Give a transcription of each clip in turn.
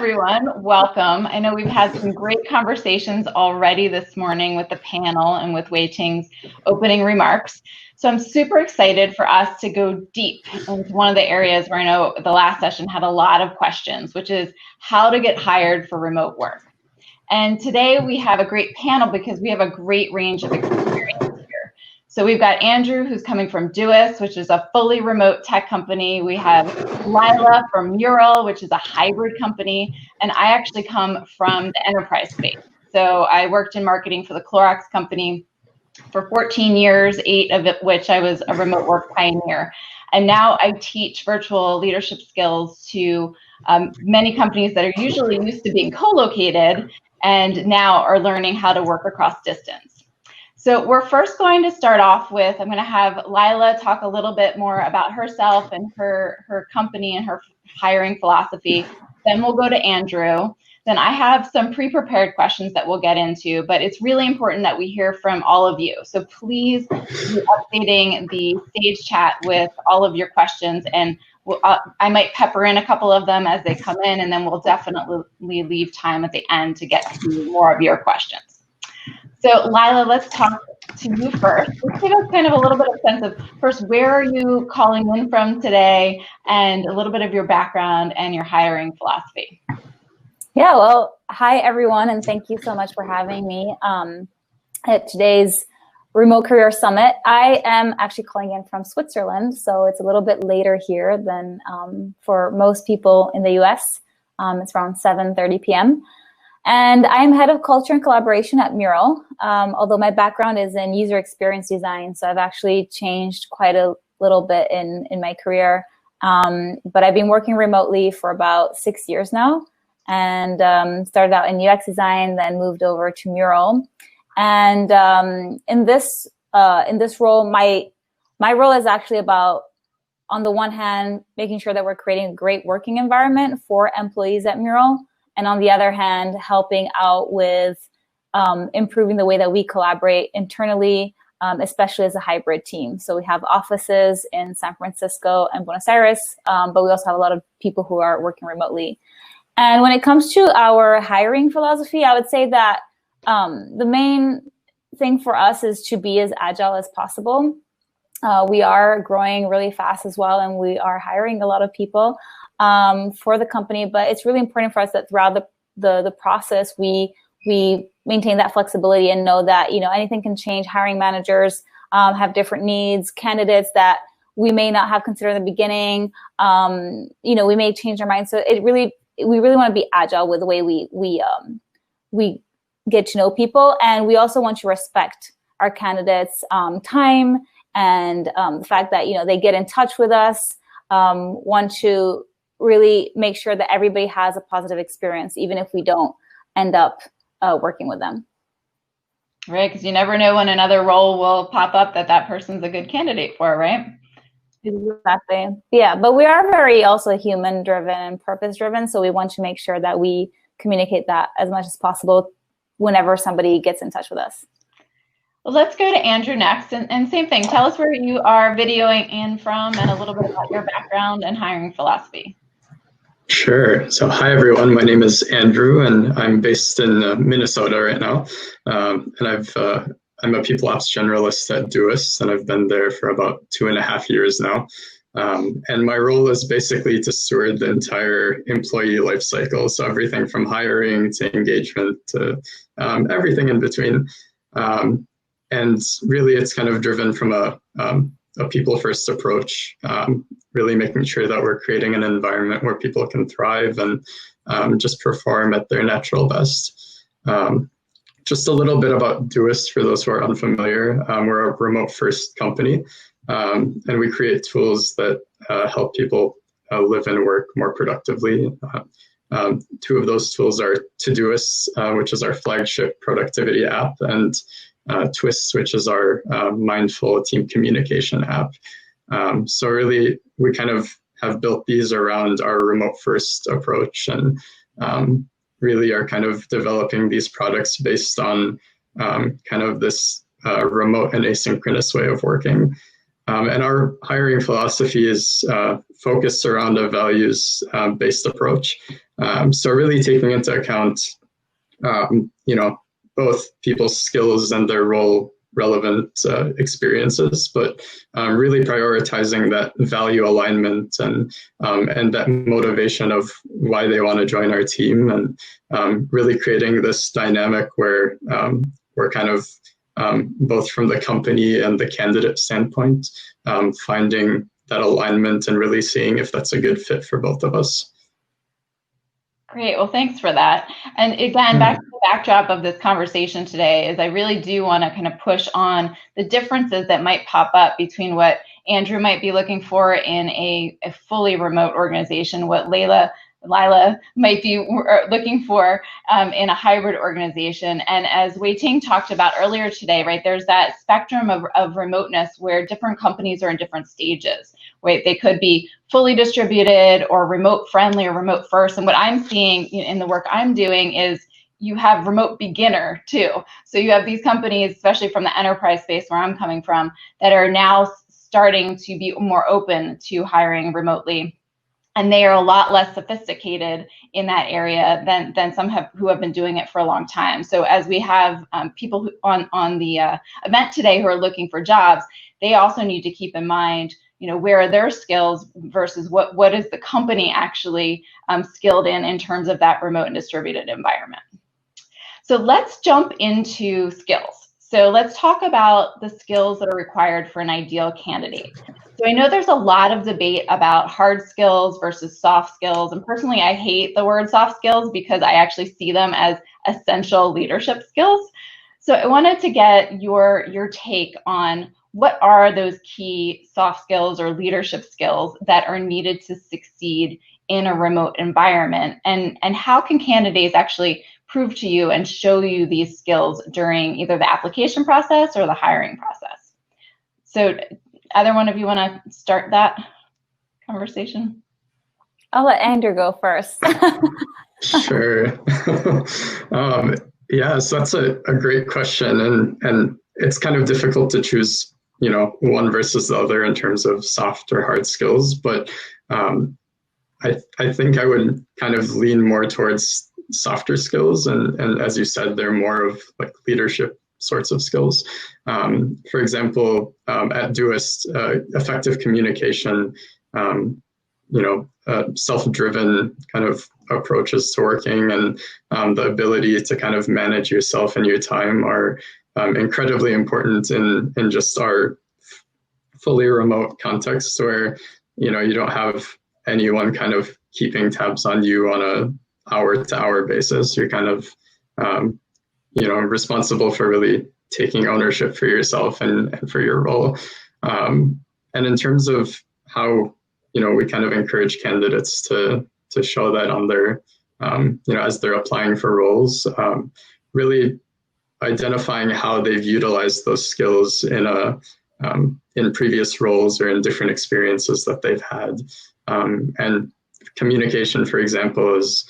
everyone. Welcome. I know we've had some great conversations already this morning with the panel and with Wei Ting's opening remarks. So I'm super excited for us to go deep into one of the areas where I know the last session had a lot of questions, which is how to get hired for remote work. And today we have a great panel because we have a great range of experience here. So we've got Andrew, who's coming from Doist, which is a fully remote tech company. We have Laïla from MURAL, which is a hybrid company. And I actually come from the enterprise space. So I worked in marketing for the Clorox company for 14 years, 8 of it, which I was a remote work pioneer. And now I teach virtual leadership skills to many companies that are usually used to being co-located and now are learning how to work across distance. So we're first going to start off with, I'm going to have Laïla talk a little bit more about herself and her company and her hiring philosophy. Then we'll go to Andrew. Then I have some pre-prepared questions that we'll get into, but it's really important that we hear from all of you. So please be updating the stage chat with all of your questions, and I might pepper in a couple of them as they come in, and then we'll definitely leave time at the end to get to more of your questions. So Laïla, let's talk to you first. Let's give us kind of a little bit of sense of, first, where are you calling in from today, and a little bit of your background and your hiring philosophy. Yeah, well, hi everyone, and thank you so much for having me at today's Remote Career Summit. I am actually calling in from Switzerland, so it's a little bit later here than for most people in the US. It's around 7:30 p.m. And I'm head of culture and collaboration at MURAL, although my background is in user experience design, so I've actually changed quite a little bit in my career. But I've been working remotely for about 6 years now, and started out in UX design, then moved over to MURAL. And in this role, my role is actually about, on the one hand, making sure that we're creating a great working environment for employees at MURAL, and on the other hand, helping out with improving the way that we collaborate internally, especially as a hybrid team. So we have offices in San Francisco and Buenos Aires, but we also have a lot of people who are working remotely. And when it comes to our hiring philosophy, I would say that the main thing for us is to be as agile as possible. We are growing really fast as well, and we are hiring a lot of people for the company. But it's really important for us that throughout the process, we maintain that flexibility and know that anything can change. Hiring managers have different needs. Candidates that we may not have considered in the beginning, we may change our minds. So we really want to be agile with the way we get to know people, and we also want to respect our candidates' time and the fact that they get in touch with us. Want to really make sure that everybody has a positive experience, even if we don't end up working with them. Right, because you never know when another role will pop up that person's a good candidate for, right? Exactly. Yeah, but we are very also human-driven and purpose-driven, so we want to make sure that we communicate that as much as possible whenever somebody gets in touch with us. Well, let's go to Andrew next, and same thing. Tell us where you are videoing in from and a little bit about your background and hiring philosophy. Sure. So hi, everyone. My name is Andrew, and I'm based in Minnesota right now. And I'm a people ops generalist at Doist, and I've been there for about 2.5 years now. And my role is basically to steward the entire employee life cycle. So everything from hiring to engagement to everything in between. And really, it's kind of driven from a people-first approach, really making sure that we're creating an environment where people can thrive and just perform at their natural best. Just a little bit about Doist for those who are unfamiliar. We're a remote-first company, and we create tools that help people live and work more productively. 2 of those tools are Todoist, which is our flagship productivity app, and Twist, which is our mindful team communication app. So really, we kind of have built these around our remote-first approach, and really are kind of developing these products based on kind of this remote and asynchronous way of working. And our hiring philosophy is focused around a values-based approach. So really taking into account, both people's skills and their role relevant experiences, but really prioritizing that value alignment and that motivation of why they want to join our team, and really creating this dynamic where we're kind of both from the company and the candidate standpoint, finding that alignment and really seeing if that's a good fit for both of us. Great. Well, thanks for that. And again, back to the backdrop of this conversation today is I really do want to kind of push on the differences that might pop up between what Andrew might be looking for in a fully remote organization, what Laïla might be looking for in a hybrid organization. And as Wei-Ting talked about earlier today, right, there's that spectrum of remoteness where different companies are in different stages, right? They could be fully distributed or remote friendly or remote first. And what I'm seeing in the work I'm doing is you have remote beginner too. So you have these companies, especially from the enterprise space where I'm coming from, that are now starting to be more open to hiring remotely. And they are a lot less sophisticated in that area than some who have been doing it for a long time. So as we have people on the event today who are looking for jobs, they also need to keep in mind, where are their skills versus what is the company actually skilled in terms of that remote and distributed environment. So let's jump into skills. So let's talk about the skills that are required for an ideal candidate. So I know there's a lot of debate about hard skills versus soft skills. And personally, I hate the word soft skills because I actually see them as essential leadership skills. So I wanted to get your take on what are those key soft skills or leadership skills that are needed to succeed in a remote environment, and how can candidates actually prove to you and show you these skills during either the application process or the hiring process. So either one of you want to start that conversation? I'll let Andrew go first. Sure. Yeah, so that's a great question. And it's kind of difficult to choose, one versus the other in terms of soft or hard skills. But I think I would kind of lean more towards softer skills, and as you said, they're more of like leadership sorts of skills. For example, at Doist, effective communication, self-driven kind of approaches to working, and the ability to kind of manage yourself and your time are incredibly important in just our fully remote context where, you don't have anyone kind of keeping tabs on you on a hour-to-hour basis. You're kind of, responsible for really taking ownership for yourself and for your role. And in terms of how, we kind of encourage candidates to show that on their, as they're applying for roles, really identifying how they've utilized those skills in previous roles or in different experiences that they've had. And communication, for example, is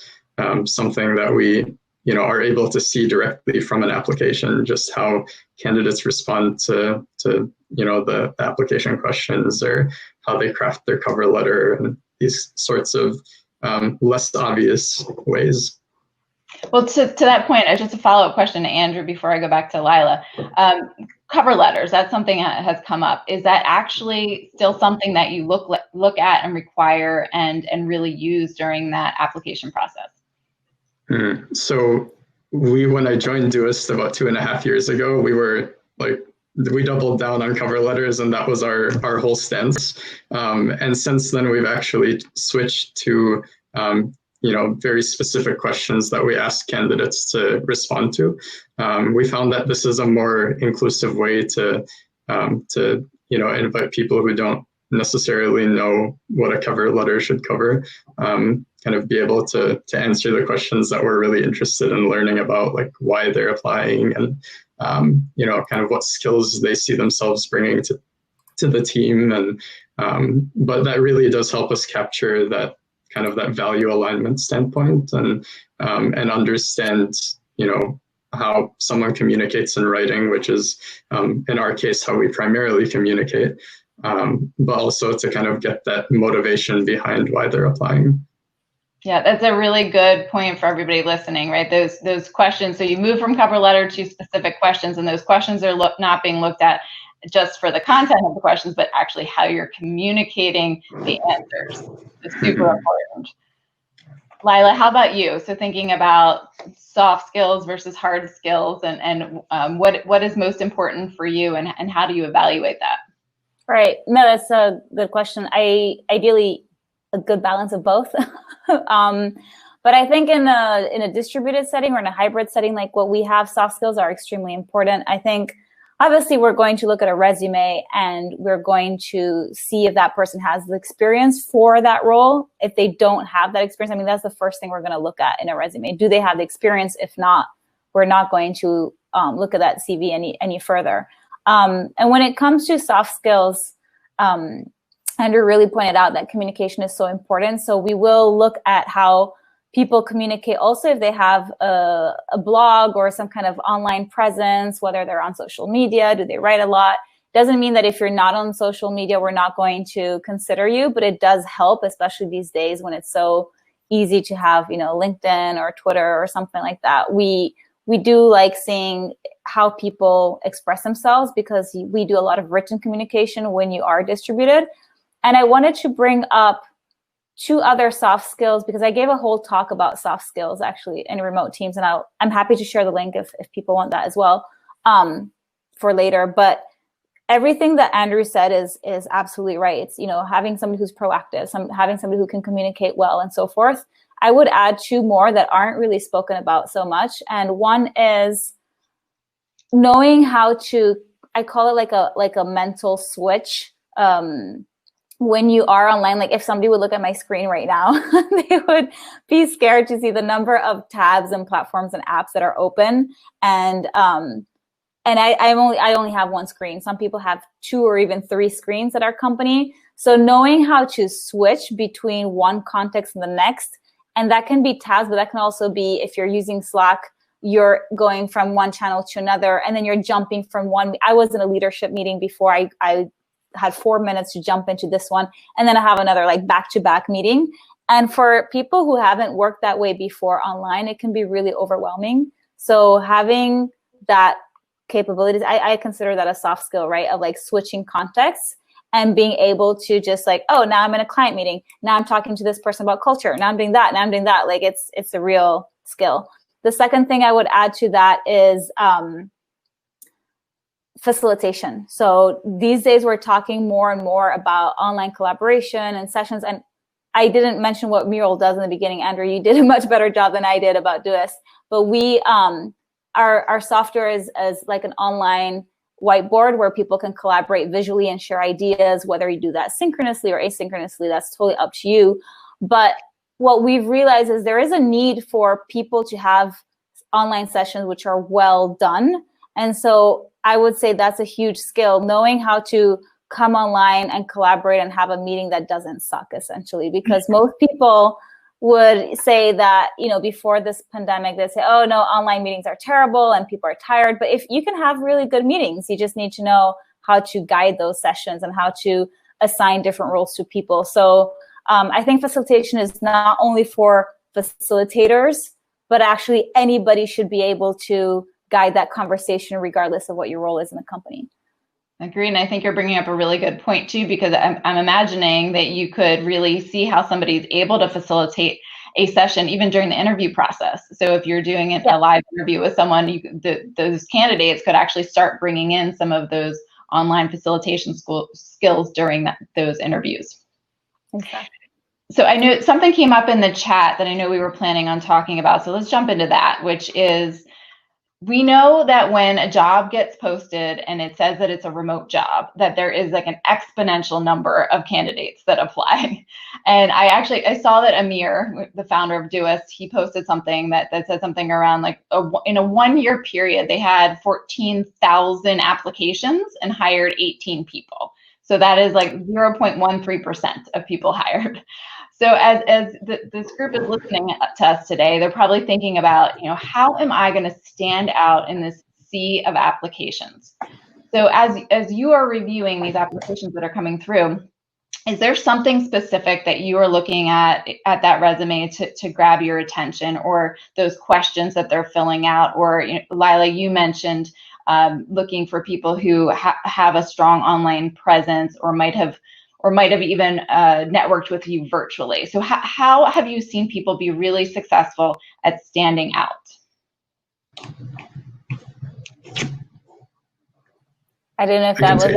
something that we, are able to see directly from an application, just how candidates respond to the application questions or how they craft their cover letter and these sorts of less obvious ways. Well, to that point, just a follow-up question to Andrew before I go back to Laïla. Cover letters, that's something that has come up. Is that actually still something that you look at and require and really use during that application process? So when I joined Doist about 2.5 years ago, we doubled down on cover letters, and that was our whole stance. And since then, we've actually switched to very specific questions that we ask candidates to respond to. We found that this is a more inclusive way to invite people who don't necessarily know what a cover letter should cover, kind of be able to answer the questions that we're really interested in learning about, like why they're applying and kind of what skills they see themselves bringing to the team. And but that really does help us capture that kind of that value alignment standpoint and understand, how someone communicates in writing, which is, in our case, how we primarily communicate, but also to kind of get that motivation behind why they're applying. Yeah, that's a really good point for everybody listening, right? Those questions. So you move from cover letter to specific questions, and those questions are not being looked at just for the content of the questions, but actually how you're communicating the answers. It's super important. Laïla, how about you? So thinking about soft skills versus hard skills, and what is most important for you, and how do you evaluate that? Right. No, that's a good question. Ideally a good balance of both. But I think in a distributed setting or in a hybrid setting, like what we have, soft skills are extremely important. I think obviously we're going to look at a resume and we're going to see if that person has the experience for that role. If they don't have that experience, I mean, that's the first thing we're going to look at in a resume. Do they have the experience? If not, we're not going to look at that CV any further. And when it comes to soft skills, Andrew really pointed out that communication is so important. So we will look at how people communicate. Also, if they have a blog or some kind of online presence, whether they're on social media, do they write a lot? Doesn't mean that if you're not on social media, we're not going to consider you, but it does help, especially these days when it's so easy to have, LinkedIn or Twitter or something like that. We do like seeing how people express themselves because we do a lot of written communication when you are distributed. And I wanted to bring up 2 other soft skills because I gave a whole talk about soft skills actually in remote teams, and I'm happy to share the link if people want that as well for later. But everything that Andrew said is absolutely right. It's having somebody who's proactive, having somebody who can communicate well, and so forth. I would add 2 more that aren't really spoken about so much, and one is knowing how to, I call it like a mental switch. When you are online, like if somebody would look at my screen right now, they would be scared to see the number of tabs and platforms and apps that are open. And I only have one screen. Some people have 2 or even 3 screens at our company. So knowing how to switch between one context and the next, and that can be tabs, but that can also be if you're using Slack, you're going from one channel to another, and then you're jumping from one. I was in a leadership meeting before. I had 4 minutes to jump into this one, and then I have another like back-to-back meeting. And for people who haven't worked that way before online, it can be really overwhelming. So having that capabilities, I consider that a soft skill, right? Of like switching contexts and being able to just like, oh, now I'm in a client meeting. Now I'm talking to this person about culture. Now I'm doing that. Now I'm doing that. Like it's a real skill. The second thing I would add to that is facilitation. So these days we're talking more and more about online collaboration and sessions. And I didn't mention what MURAL does in the beginning. Andrew, you did a much better job than I did about Doist. But we, our software is like an online whiteboard where people can collaborate visually and share ideas, whether you do that synchronously or asynchronously, that's totally up to you. But what we've realized is there is a need for people to have online sessions which are well done. And so I would say that's a huge skill, knowing how to come online and collaborate and have a meeting that doesn't suck, essentially, because most people would say that, before this pandemic, they say, oh no, online meetings are terrible and people are tired. But if you can have really good meetings, you just need to know how to guide those sessions and how to assign different roles to people. So I think facilitation is not only for facilitators, but actually anybody should be able to guide that conversation regardless of what your role is in the company. Agreed, and I think you're bringing up a really good point too, because I'm imagining that you could really see how somebody's able to facilitate a session even during the interview process. So if you're doing a live interview with someone, those candidates could actually start bringing in some of those online facilitation skills during those interviews. Exactly. So I know something came up in the chat that I know we were planning on talking about. So let's jump into that, which is, we know that when a job gets posted and it says that it's a remote job, that there is like an exponential number of candidates that apply. And I saw that Amir, the founder of Doist, he posted something that said something around like in a 1-year period, they had 14,000 applications and hired 18 people. So that is like 0.13% of people hired. So as this group is listening to us today, they're probably thinking about, how am I going to stand out in this sea of applications? So as you are reviewing these applications that are coming through, is there something specific that you are looking at that resume to grab your attention, or those questions that they're filling out? Or, you know, Laïla, you mentioned looking for people who have a strong online presence, or might have even networked with you virtually. So how have you seen people be really successful at standing out? I don't know if that was. I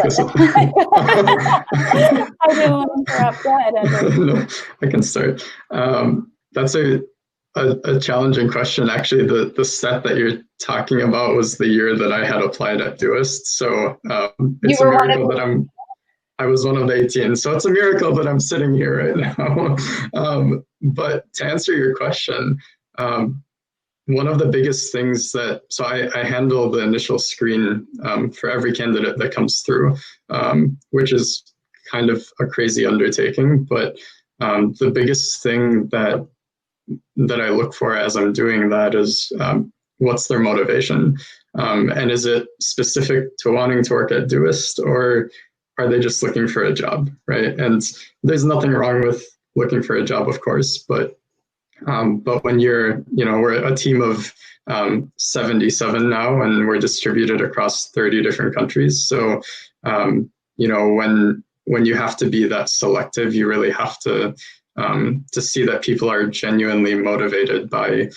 didn't want to interrupt. Go ahead, Andrew. No, I can start. That's a challenging question. Actually, the set that you're talking about was the year that I had applied at Doist. So it's a miracle that I was one of the 18. So it's a miracle that I'm sitting here right now. But to answer your question, one of the biggest things so I handle the initial screen for every candidate that comes through, which is kind of a crazy undertaking. But the biggest thing that I look for as I'm doing that is what's their motivation? And is it specific to wanting to work at Doist, or are they just looking for a job, right? And there's nothing wrong with looking for a job, of course, but when you're, we're a team of 77 now, and we're distributed across 30 different countries. So, when you have to be that selective, you really have to see that people are genuinely motivated by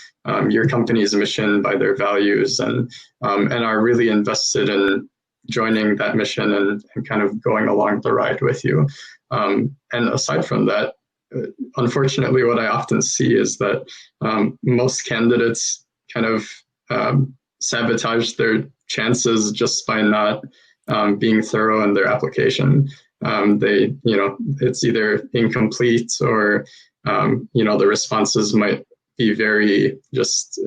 your company's mission, by their values, and are really invested in joining that mission and kind of going along the ride with you. And aside from that, unfortunately, what I often see is that most candidates kind of sabotage their chances just by not being thorough in their application. It's either incomplete, or the responses might be very just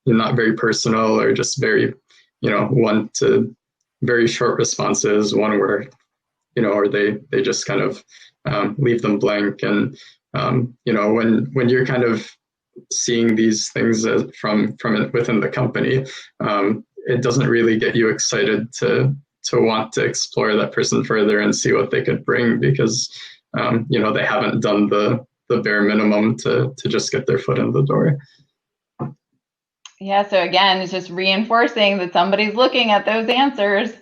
not very personal, or just very one to very short responses, one where or they just kind of leave them blank. And when you're kind of seeing these things from within the company, it doesn't really get you excited to want to explore that person further and see what they could bring, because they haven't done the bare minimum to just get their foot in the door. Yeah, so again, it's just reinforcing that somebody's looking at those answers,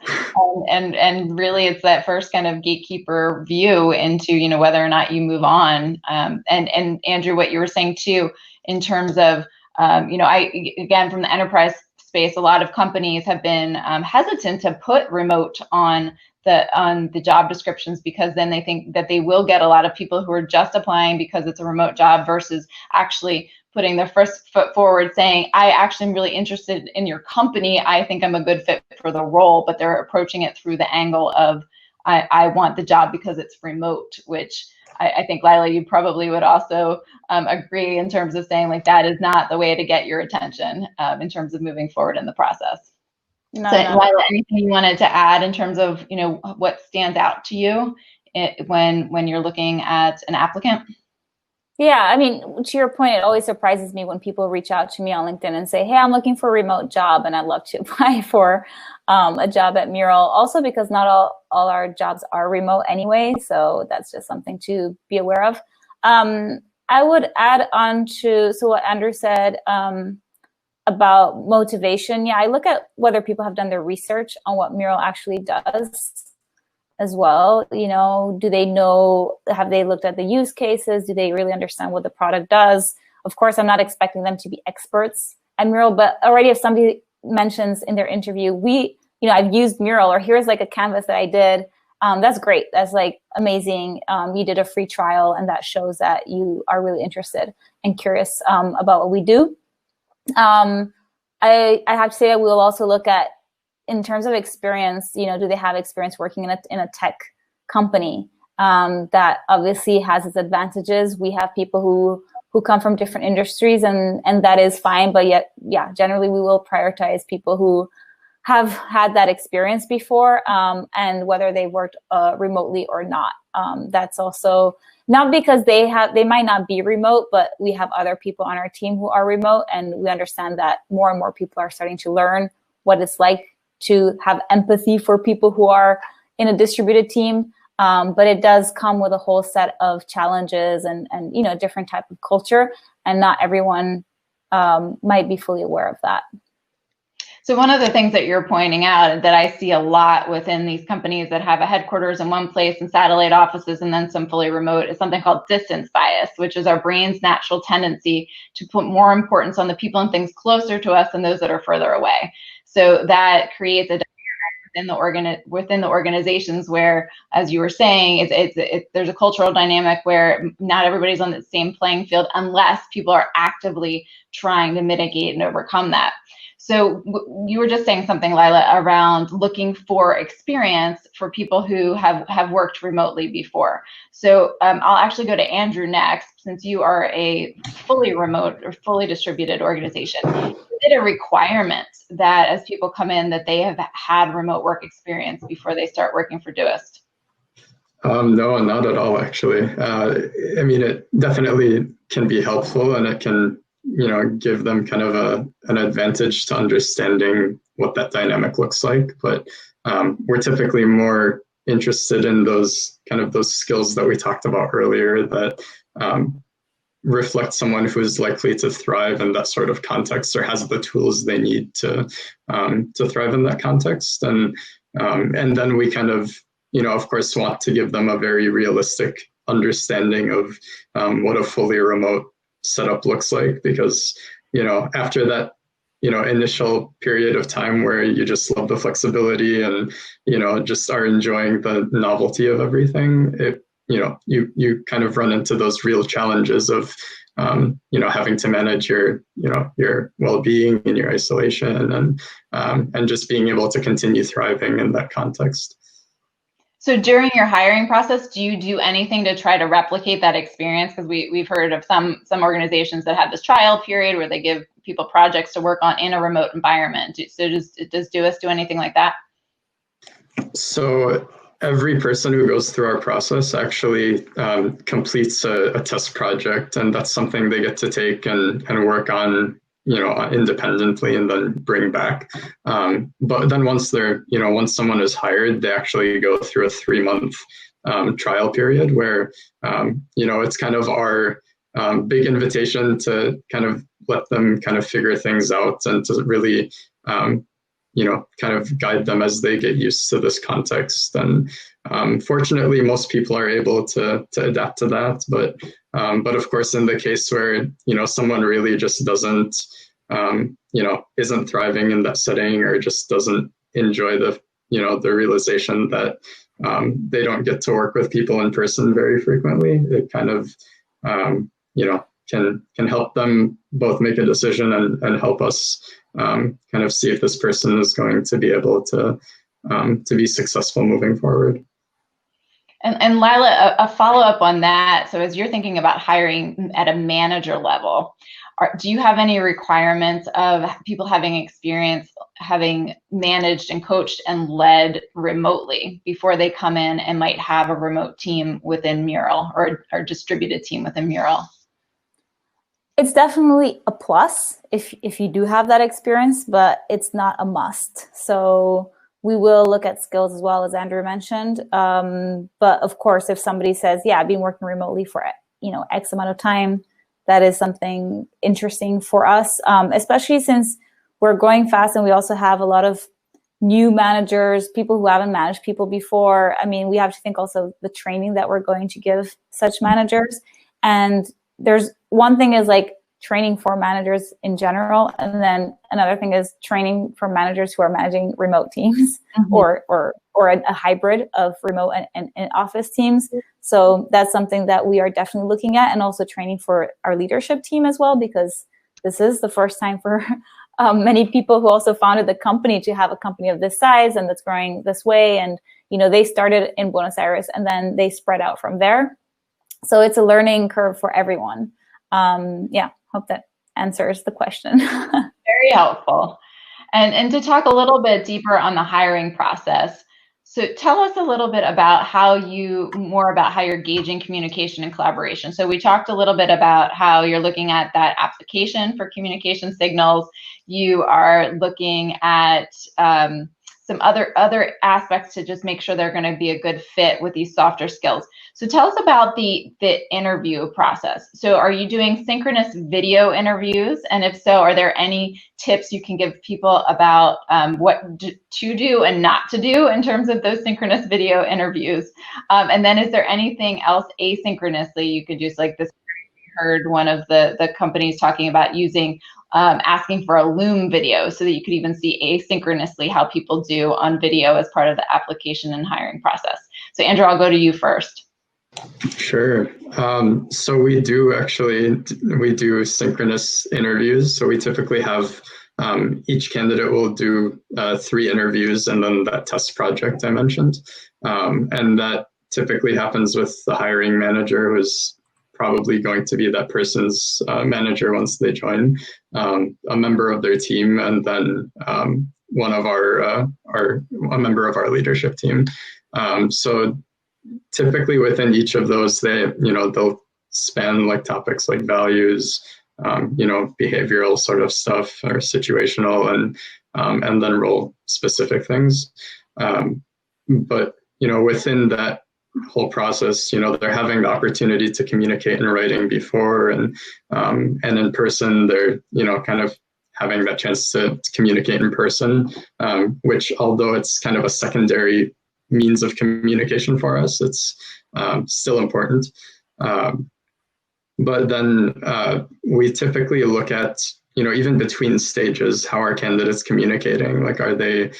and really it's that first kind of gatekeeper view into whether or not you move on. And Andrew, what you were saying too, in terms of again, from the enterprise space, a lot of companies have been hesitant to put remote on the job descriptions, because then they think that they will get a lot of people who are just applying because it's a remote job, versus actually putting their first foot forward, saying, I actually am really interested in your company. I think I'm a good fit for the role, but they're approaching it through the angle of, I want the job because it's remote, which I think, Laïla, you probably would also agree in terms of saying, like, that is not the way to get your attention in terms of moving forward in the process. No. Laïla, anything you wanted to add in terms of what stands out to you when you're looking at an applicant? Yeah, I mean, to your point, it always surprises me when people reach out to me on LinkedIn and say, hey, I'm looking for a remote job and I'd love to apply for a job at MURAL. Also because not all our jobs are remote anyway, so that's just something to be aware of. I would add on to what Andrew said about motivation. Yeah, I look at whether people have done their research on what MURAL actually does as well. Do they know, have they looked at the use cases? Do they really understand what the product does? Of course, I'm not expecting them to be experts at MURAL, but already if somebody mentions in their interview, I've used MURAL, or here's like a canvas that I did, that's great. That's like amazing. You did a free trial, and that shows that you are really interested and curious about what we do. I have to say that we'll also look at, in terms of experience, do they have experience working in a tech company? That obviously has its advantages. We have people who come from different industries, and that is fine. But yet, yeah, generally we will prioritize people who have had that experience before, and whether they worked remotely or not. That's also not because they might not be remote, but we have other people on our team who are remote, and we understand that more and more people are starting to learn what it's like to have empathy for people who are in a distributed team. but it does come with a whole set of challenges and different type of culture, and not everyone might be fully aware of that. So one of the things that you're pointing out that I see a lot within these companies that have a headquarters in one place and satellite offices and then some fully remote is something called distance bias, which is our brain's natural tendency to put more importance on the people and things closer to us than those that are further away. So that creates a within the organizations where, as you were saying, there's a cultural dynamic where not everybody's on the same playing field unless people are actively trying to mitigate and overcome that. So you were just saying something, Laïla, around looking for experience for people who have worked remotely before. So I'll actually go to Andrew next, since you are a fully remote or fully distributed organization. Is it a requirement that as people come in that they have had remote work experience before they start working for Doist? No, not at all, actually. I mean, it definitely can be helpful, and it can give them kind of an advantage to understanding what that dynamic looks like. But we're typically more interested in those skills that we talked about earlier that reflect someone who's likely to thrive in that sort of context or has the tools they need to thrive in that context. And then we kind of course, want to give them a very realistic understanding of what a fully remote setup looks like, because after that initial period of time where you just love the flexibility and just are enjoying the novelty of everything, you kind of run into those real challenges of having to manage your well-being and your isolation and just being able to continue thriving in that context. So during your hiring process, do you do anything to try to replicate that experience? Because we've heard of some organizations that have this trial period where they give people projects to work on in a remote environment. So does Doist do anything like that? So every person who goes through our process actually completes a test project, and that's something they get to take and work on independently and then bring back. But then once someone is hired, they actually go through a 3-month trial period where, it's kind of our big invitation to kind of let them kind of figure things out and to really, kind of guide them as they get used to this context. And fortunately, most people are able to adapt to that. But of course, in the case where, someone really just doesn't, isn't thriving in that setting, or just doesn't enjoy the realization that they don't get to work with people in person very frequently, it kind of, can help them both make a decision and help us kind of see if this person is going to be able to be successful moving forward. And Laïla, a follow-up on that. So as you're thinking about hiring at a manager level, do you have any requirements of people having experience having managed and coached and led remotely before they come in and might have a remote team within MURAL or distributed team within MURAL? It's definitely a plus if you do have that experience, but it's not a must. So we will look at skills as well, as Andrew mentioned. But of course, if somebody says, yeah, I've been working remotely for X amount of time, that is something interesting for us, especially since we're growing fast and we also have a lot of new managers, people who haven't managed people before. I mean, we have to think also the training that we're going to give such managers. And there's one thing is like training for managers in general. And then another thing is training for managers who are managing remote teams or a hybrid of remote and office teams. So that's something that we are definitely looking at, and also training for our leadership team as well, because this is the first time for many people who also founded the company to have a company of this size and that's growing this way. And, they started in Buenos Aires and then they spread out from there. So it's a learning curve for everyone. Hope that answers the question. Very helpful. And to talk a little bit deeper on the hiring process. So tell us a little bit about how you're gauging communication and collaboration. So we talked a little bit about how you're looking at that application for communication signals. You are looking at some other aspects to just make sure they're going to be a good fit with these softer skills. So tell us about the interview process. So are you doing synchronous video interviews? And if so, are there any tips you can give people about what to do and not to do in terms of those synchronous video interviews? And then is there anything else asynchronously you could do? So like this, heard one of the companies talking about using asking for a Loom video so that you could even see asynchronously how people do on video as part of the application and hiring process. So Andrew, I'll go to you first. Sure. So we do synchronous interviews. So we typically have each candidate will do 3 interviews and then that test project I mentioned. And that typically happens with the hiring manager, who's probably going to be that person's manager once they join, a member of their team, and then a member of our leadership team. So typically within each of those, they'll span like topics like values, behavioral sort of stuff, or situational, and then role specific things. But within that whole process, they're having the opportunity to communicate in writing before, and in person, they're kind of having that chance to communicate in person, which, although it's kind of a secondary means of communication for us, it's still important. But then we typically look at, even between stages, how are candidates communicating? Like, are they,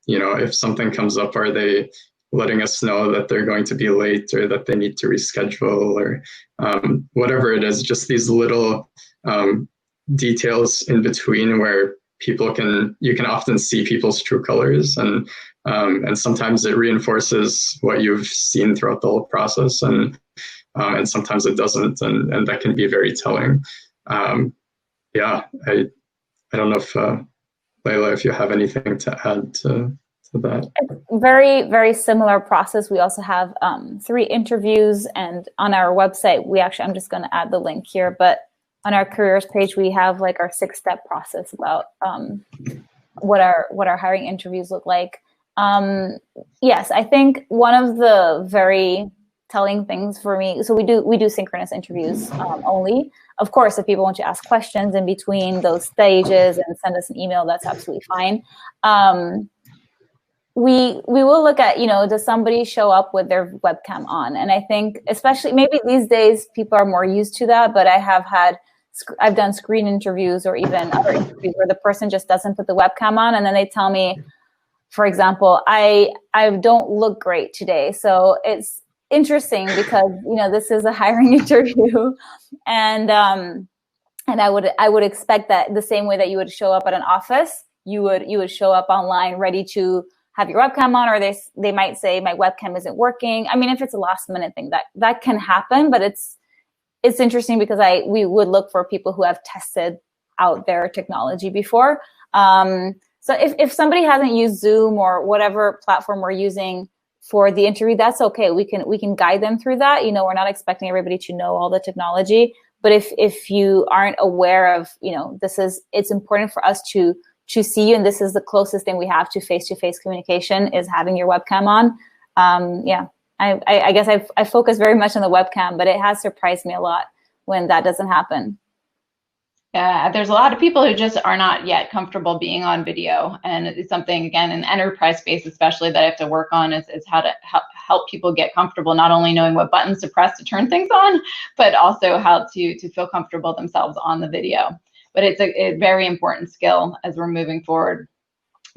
if something comes up, are they letting us know that they're going to be late or that they need to reschedule, or whatever it is, just these little details in between where you can often see people's true colors, and sometimes it reinforces what you've seen throughout the whole process, and sometimes it doesn't, and that can be very telling. Yeah, I don't know if Laïla, if you have anything to add to that. Very, very similar process. We also have 3 interviews, and on our website, I'm just going to add the link here, but on our careers page, we have like our 6-step process about what our hiring interviews look like. Yes, I think one of the very telling things for me, so we do synchronous interviews only. Of course, if people want to ask questions in between those stages and send us an email, that's absolutely fine. We will look at, does somebody show up with their webcam on? And I think, especially maybe these days, people are more used to that, but I've done screen interviews or even other interviews where the person just doesn't put the webcam on, and then they tell me, for example, I don't look great today. So it's interesting because, this is a hiring interview, and I would expect that the same way that you would show up at an office, you would show up online ready to have your webcam on, or they might say my webcam isn't working. I mean, if it's a last minute thing, that can happen, but it's interesting because we would look for people who have tested out their technology before. So if somebody hasn't used Zoom or whatever platform we're using for the interview, that's okay. We can guide them through that. We're not expecting everybody to know all the technology, but if you aren't aware of, it's important for us to see you, and this is the closest thing we have to face-to-face communication, is having your webcam on. Yeah, I guess I focus very much on the webcam, but it has surprised me a lot when that doesn't happen. Yeah, there's a lot of people who just are not yet comfortable being on video, and it's something, again, in enterprise space especially, that I have to work on is how to help people get comfortable, not only knowing what buttons to press to turn things on, but also how to feel comfortable themselves on the video. But it's a very important skill as we're moving forward.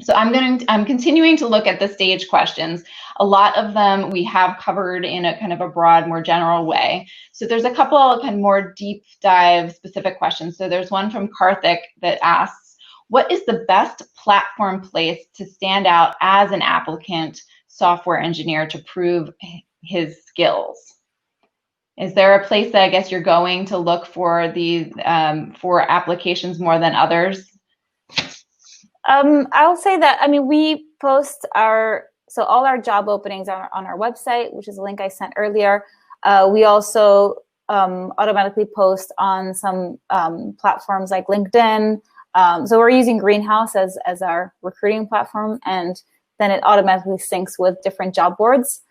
So I'm continuing to look at the stage questions. A lot of them we have covered in a kind of a broad, more general way. So there's a couple kind of more deep dive specific questions. So there's one from Karthik that asks, what is the best platform place to stand out as an applicant software engineer to prove his skills? Is there a place that I guess you're going to look for these for applications more than others? I'll say that, we post all our job openings are on our website, which is a link I sent earlier. We also automatically post on some platforms like LinkedIn. So we're using Greenhouse as our recruiting platform, and then it automatically syncs with different job boards.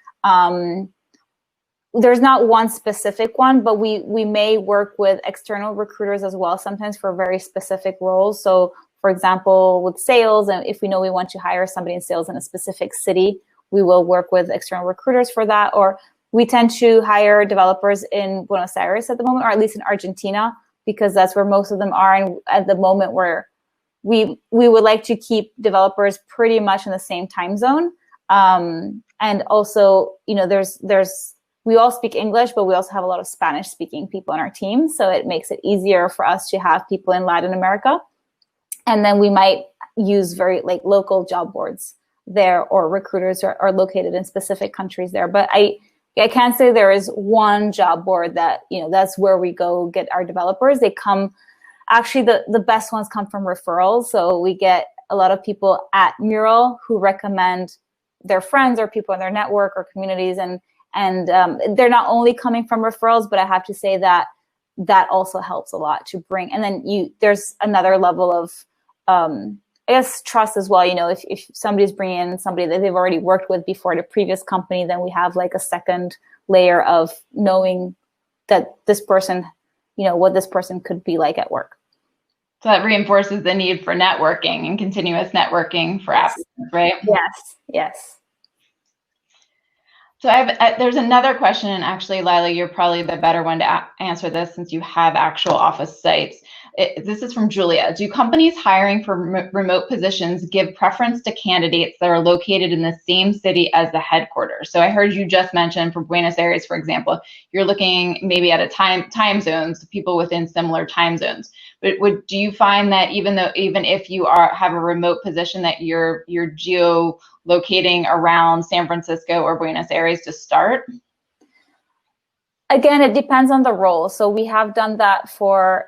There's not one specific one, but we may work with external recruiters as well, sometimes for very specific roles. So for example, with sales, and if we know we want to hire somebody in sales in a specific city, we will work with external recruiters for that. Or we tend to hire developers in Buenos Aires at the moment, or at least in Argentina, because that's where most of them are. And at the moment where we would like to keep developers pretty much in the same time zone. And also, we all speak English, but we also have a lot of Spanish speaking people in our team. So it makes it easier for us to have people in Latin America. And then we might use very local job boards there, or recruiters are located in specific countries there. But I can't say there is one job board that, that's where we go get our developers. They come, actually the best ones come from referrals. So we get a lot of people at MURAL who recommend their friends or people in their network or communities. And they're not only coming from referrals, but I have to say that also helps a lot to bring. And then there's another level of, I guess, trust as well. If somebody's bringing in somebody that they've already worked with before at a previous company, then we have a second layer of knowing that this person, what this person could be like at work. So that reinforces the need for networking and continuous networking for applicants, right? Yes. So there's another question, and actually, Laïla, you're probably the better one to answer this since you have actual office sites. This is from Julia. Do companies hiring for remote positions give preference to candidates that are located in the same city as the headquarters? So I heard you just mention for Buenos Aires, for example, you're looking maybe at a time zones, people within similar time zones. But do you find that even if you have a remote position, that you're geo-locating around San Francisco or Buenos Aires to start? Again, it depends on the role. So we have done that for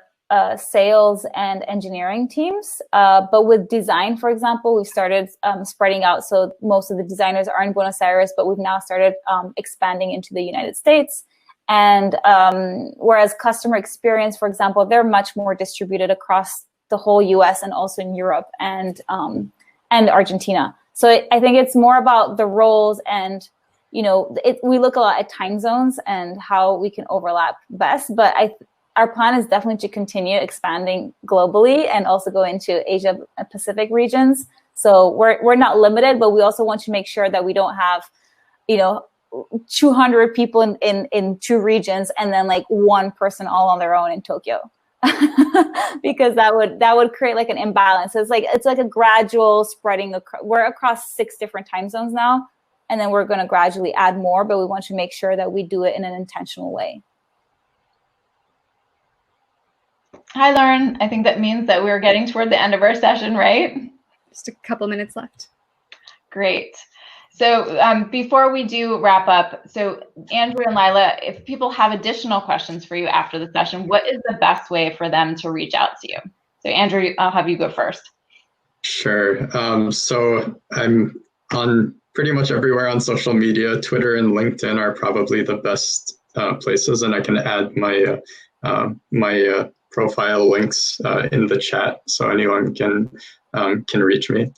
sales and engineering teams. But with design, for example, we started spreading out. So most of the designers are in Buenos Aires, but we've now started expanding into the United States. And whereas customer experience, for example, they're much more distributed across the whole US and also in Europe and Argentina. So I think it's more about the roles, and we look a lot at time zones and how we can overlap best. But our plan is definitely to continue expanding globally and also go into Asia Pacific regions. So we're not limited, but we also want to make sure that we don't have 200 people in two regions and then one person all on their own in Tokyo. Because that would create an imbalance. It's a gradual spreading. We're across 6 different time zones now, and then we're going to gradually add more, but we want to make sure that we do it in an intentional way. Hi, Lauren. I think that means that we're getting toward the end of our session, right? Just a couple minutes left. Great. So before we do wrap up, so Andrew and Laïla, if people have additional questions for you after the session, what is the best way for them to reach out to you? So Andrew, I'll have you go first. Sure. So I'm on pretty much everywhere on social media. Twitter and LinkedIn are probably the best places, and I can add my my profile links in the chat, so anyone can reach me.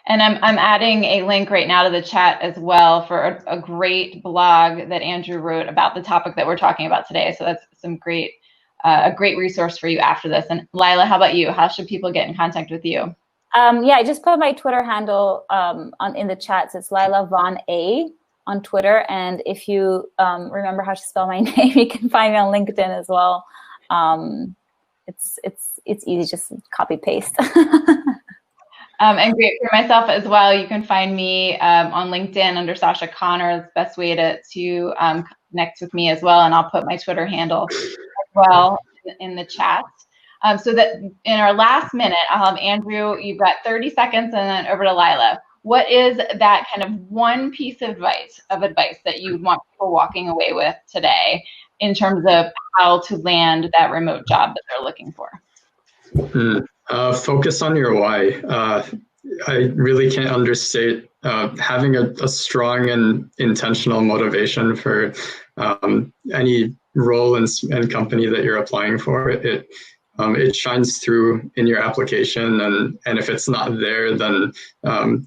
And I'm adding a link right now to the chat as well for a great blog that Andrew wrote about the topic that we're talking about today. So that's a great resource for you after this. And Laïla, how about you? How should people get in contact with you? I just put my Twitter handle in the chat. So it's Laïla Von A on Twitter. And if you remember how to spell my name, you can find me on LinkedIn as well. It's easy, just copy paste. And great for myself as well. You can find me on LinkedIn under Sacha Connor. It's the best way to connect with me as well. And I'll put my Twitter handle as well in the chat. So that in our last minute, I'll have Andrew, you've got 30 seconds, and then over to Laïla. What is that kind of one piece of advice that you want people walking away with today in terms of how to land that remote job that they're looking for? Focus on your why. I really can't understate having a strong and intentional motivation for any role and company that you're applying for. it shines through in your application, and if it's not there, then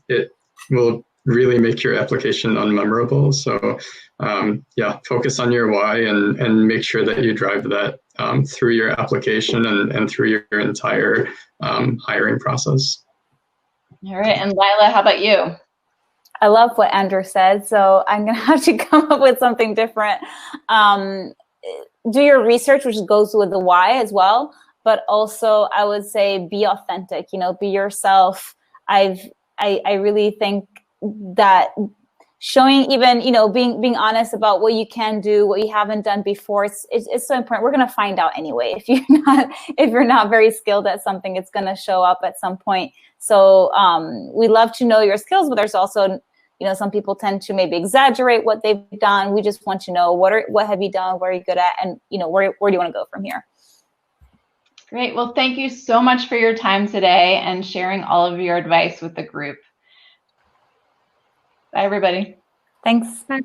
it will really make your application unmemorable. So yeah, focus on your why and make sure that you drive that through your application and through your entire hiring process. All right, and Laïla, how about you? I love what Andrew said, so I'm gonna have to come up with something different. Do your research, which goes with the why as well, but also I would say be authentic, be yourself. I really think that showing even, being honest about what you can do, what you haven't done before, it's so important. We're going to find out anyway. If you're not very skilled at something, it's going to show up at some point. So we love to know your skills, but there's also, some people tend to maybe exaggerate what they've done. We just want to know what have you done, what are you good at, and where do you want to go from here? Great. Well, thank you so much for your time today and sharing all of your advice with the group. Bye, everybody. Thanks. Bye.